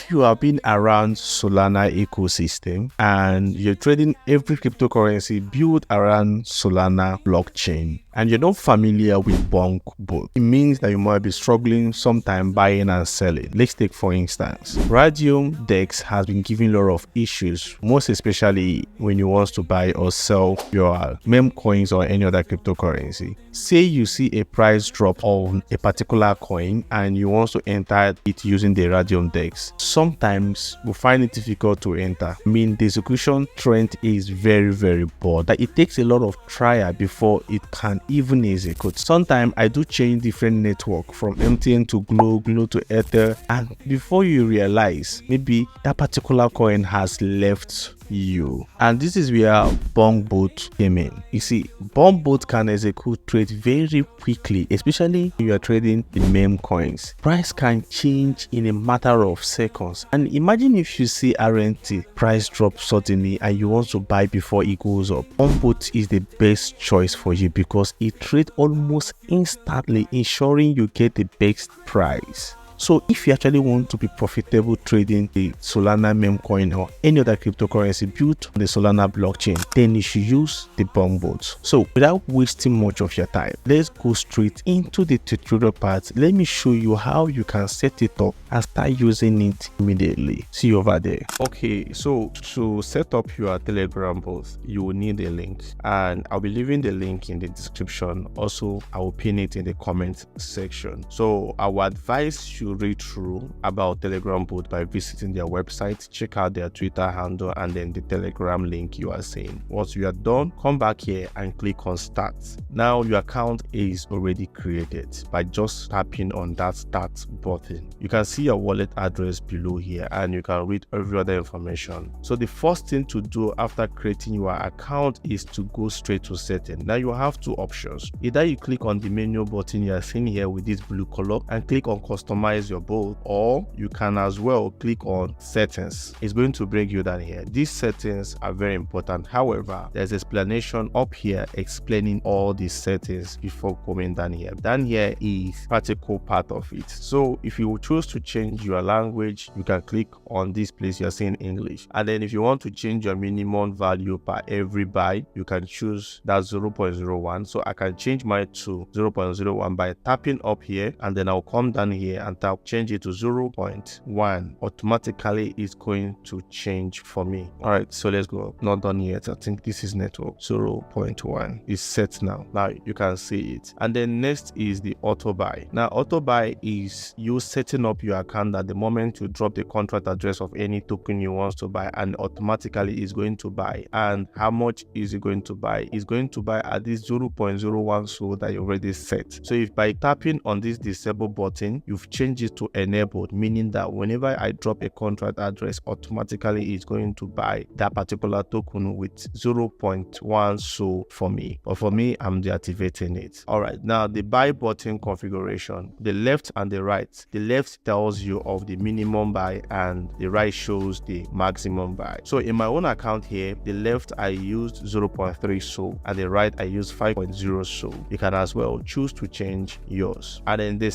If you have been around Solana ecosystem and you're trading every cryptocurrency built around Solana blockchain, and you're not familiar with BonkBot, it means that you might be struggling sometime buying and selling. Let's take for instance, Radium DEX has been giving a lot of issues, most especially when you want to buy or sell your Memecoins or any other cryptocurrency. Say you see a price drop on a particular coin and you want to enter it using the Radium DEX. Sometimes we find it difficult to enter. I mean, the execution trend is very poor, that it takes a lot of trial before it can even execute. Sometimes I do change different network from MTN to Glo to Ether, and before you realize, maybe that particular coin has left you. And this is where BonkBot came in. You see, BonkBot can execute trades very quickly, especially when you are trading in meme coins. Price can change in a matter of seconds. And imagine if you see RNT price drop suddenly and you want to buy before it goes up. BonkBot is the best choice for you because it trades almost instantly, ensuring you get the best price. So if you actually want to be profitable trading the Solana meme coin or any other cryptocurrency built on the Solana blockchain, then you should use the BonkBot. So without wasting much of your time, let's go straight into the tutorial part. Let me show you how you can set it up and start using it immediately. See you over there. Okay, so to set up your Telegram bot, you will need a link, and I'll be leaving the link in the description. Also, I will pin it in the comment section. So I would advise you read through about Telegram bot by visiting their website, check out their Twitter handle, and then the Telegram link you are seeing. Once you are done, come back here and click on start. Now your account is already created by just tapping on that start button. You can see your wallet address below here, and you can read every other information. So the first thing to do after creating your account is to go straight to setting. Now you have two options. Either you click on the menu button you are seeing here with this blue color and click on customize your bot, or you can as well click on settings. It's going to bring you down here. These settings are very important. However, there's explanation up here explaining all these settings before coming down here. Down here is practical part of it. So if you choose to change your language, you can click on this place you're seeing English, and then if you want to change your minimum value per every buy, you can choose that 0.01. so I can change mine to 0.01 by tapping up here, and then I'll come down here and change it to 0.1. automatically it's going to change for me. All right, so let's go. Not done yet. I think this is network. 0.1 is set now. Now you can see it. And then next is the auto buy. Now auto buy is you setting up your account at the moment you drop the contract address of any token you want to buy, and automatically it's going to buy. And how much is it going to buy? It's going to buy at this 0.01 so that you already set. So if by tapping on this disable button you've changed it to enabled, meaning that whenever I drop a contract address, automatically it's going to buy that particular token with 0.1 so for me. But for me, I'm deactivating it. All right, now the buy button configuration, the left and the right. The left tells you of the minimum buy and the right shows the maximum buy. So in my own account here, the left I used 0.3 so, and the right I used 5.0 so. You can as well choose to change yours. And then the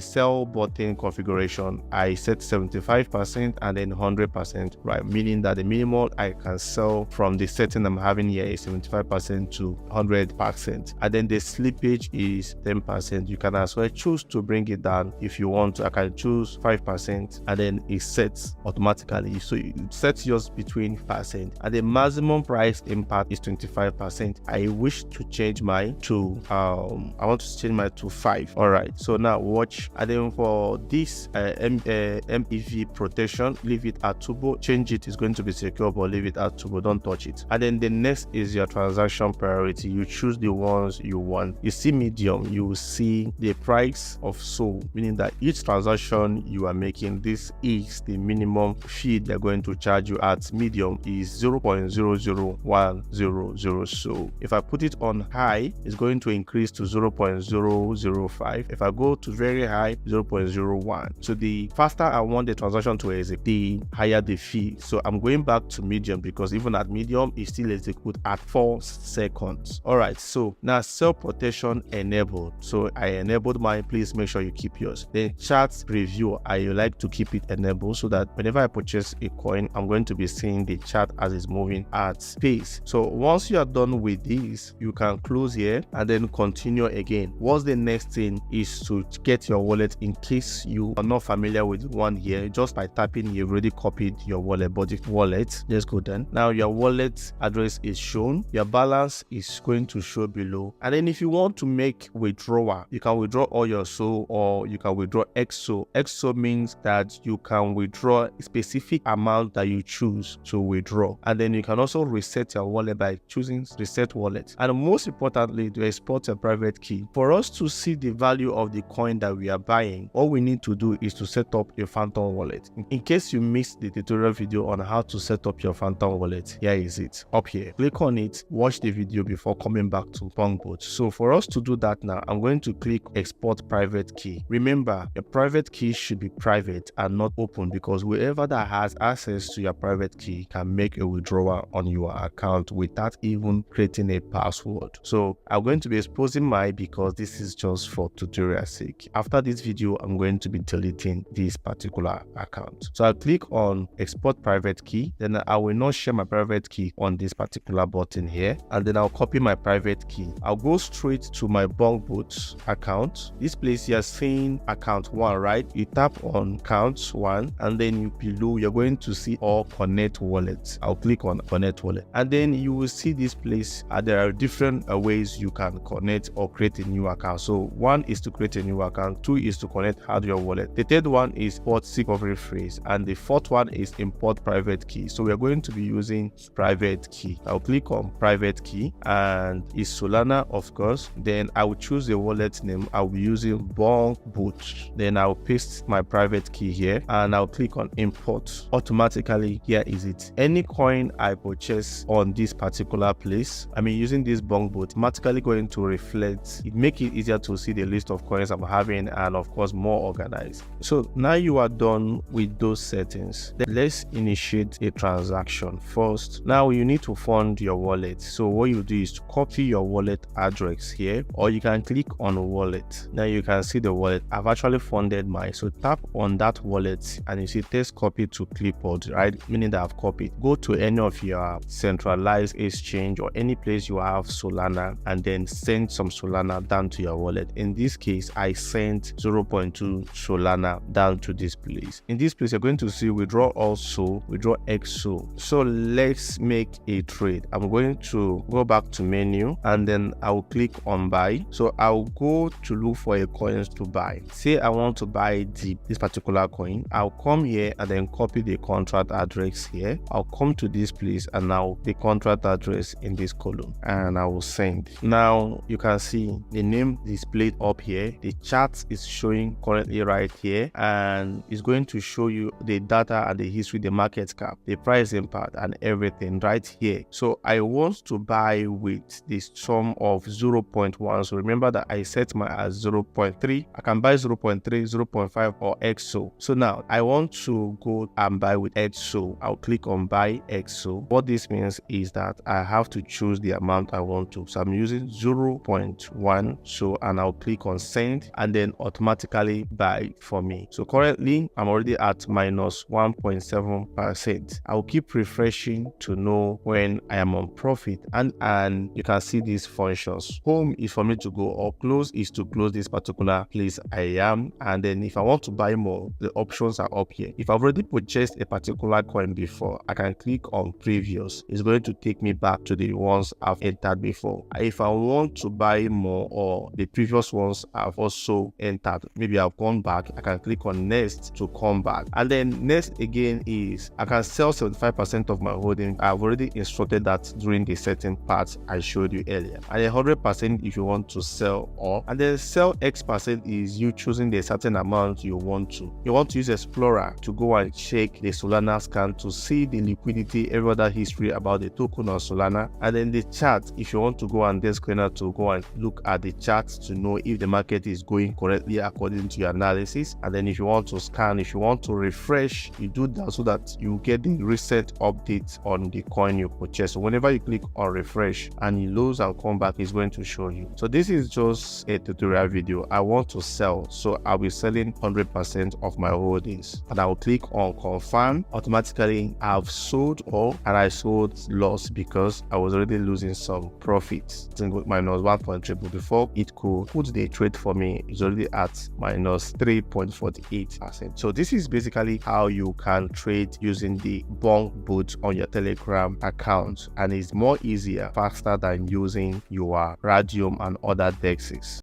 sell button configuration, I set 75% and then 100%, right, meaning that the minimum I can sell from the setting I'm having here is 75% to 100%, and then the slippage is 10%. You can as well choose to bring it down if you want to. I can choose 5%, and then it sets automatically, so you set yours between percent, and the maximum price impact is 25%. I wish to change mine to I want to change mine to 5. All right, so now watch. And then for this MEV protection, leave it at turbo. Change it is going to be secure, but leave it at turbo, don't touch it. And then the next is your transaction priority. You choose the ones you want. You see medium, you will see the price of SOL, meaning that each transaction you are making, this is the minimum fee they're going to charge you at. Medium is 0.00100 SOL. If I put it on high, it's going to increase to 0.005. If I go to very high, 0.0 0.01. So the faster I want the transaction to execute, the higher the fee. So I'm going back to medium because even at medium, it still executes at 4 seconds. All right, so now sell protection enabled. So I enabled mine. Please make sure you keep yours. Then chart review, I like to keep it enabled so that whenever I purchase a coin, I'm going to be seeing the chart as it's moving at pace. So once you are done with this, you can close here and then continue again. What's the next thing is to get your wallet. In case you are not familiar with one here, just by tapping, you've already copied your wallet body. Wallet, let's go then. Now your wallet address is shown, your balance is going to show below, and then if you want to make withdrawal, you can withdraw all your SO or you can withdraw XO. XO means that you can withdraw a specific amount that you choose to withdraw, and then you can also reset your wallet by choosing reset wallet. And most importantly, to export a private key. For us to see the value of the coin that we are buying, all we need to do is to set up a phantom wallet. In case you missed the tutorial video on how to set up your phantom wallet, here is it up here. Click on it, watch the video before coming back to BonkBot. So for us to do that now, I'm going to click export private key. Remember, your private key should be private and not open, because whoever that has access to your private key can make a withdrawal on your account without even creating a password. So I'm going to be exposing mine because this is just for tutorial sake. After this video, I'm going to be deleting this particular account. So I'll click on export private key. Then I will not share my private key on this particular button here, and then I'll copy my private key. I'll go straight to my BonkBot account. This place you're seeing account 1, right? You tap on account 1 and then below you're going to see all connect wallets. I'll click on connect wallet, and then you will see this place. There are different ways you can connect or create a new account. So 1 is to create a new account, 2 is to connect hardware wallet, the third one is port recovery phrase, and the fourth one is import private key. So we are going to be using private key. I'll click on private key and it's Solana, of course. Then I will choose the wallet name. I'll be using BonkBot. Then I'll paste my private key here and I'll click on import. Automatically, here is it. Any coin I purchase on this particular place, using this BonkBot, automatically going to reflect. It make it easier to see the list of coins I'm having and of course more organized. So now you are done with those settings. Then let's initiate a transaction. First, now you need to fund your wallet. So what you do is to copy your wallet address here, or you can click on wallet. Now you can see the wallet. I've actually funded mine. So tap on that wallet and you see test copy to clipboard, right? Meaning that I've copied. Go to any of your centralized exchange or any place you have Solana and then send some Solana down to your wallet. In this case, I sent 0.2 Solana down to this place. In this place, you're going to see withdraw also, withdraw XO. So let's make a trade. I'm going to go back to menu and then I'll click on buy. So I'll go to look for a coin to buy. Say I want to buy this particular coin. I'll come here and then copy the contract address here. I'll come to this place and now the contract address in this column and I will send. Now you can see the name displayed up here. The chart is showing currently right here and it's going to show you the data and the history, the market cap, the price impact and everything right here. So I want to buy with this sum of 0.1. So remember that I set my as 0.3. I can buy 0.3, 0.5 or XO. So now I want to go and buy with XO. I'll click on buy XO. What this means is that I have to choose the amount I want to. So I'm using 0.1. So and I'll click on send and then automatically buy for me. So currently I'm already at minus 1.7%. I'll keep refreshing to know when I am on profit, and you can see these functions. Home is for me to go, or close is to close this particular place I am, and then if I want to buy more, the options are up here. If I've already purchased a particular coin before, I can click on previous. It's going to take me back to the ones I've entered before. If I want to buy more or the previous ones I've also entered, maybe I've gone back, I can click on next to come back. And then next again is I can sell 75% of my holding. I've already instructed that during the setting part I showed you earlier. And 100% if you want to sell all. And then sell X% is you choosing the certain amount you want to. You want to use Explorer to go and check the Solana scan to see the liquidity, every other history about the token on Solana. And then the chart, if you want to go and desk cleaner to go and look at the charts to know if the market is going correctly according into your analysis. And then if you want to scan, if you want to refresh, you do that so that you get the recent updates on the coin you purchased. So whenever you click on refresh and you lose and come back, it's going to show you. So this is just a tutorial video. I want to sell, so I'll be selling 100% of my holdings, and I will click on confirm. Automatically I've sold all, and I sold loss because I was already losing some profits. Minus 1.3, but before it could put the trade for me, it's already at minus 3.48%. So this is basically how you can trade using the BonkBot on your Telegram account, and it's more easier, faster than using your Radium and other dexes.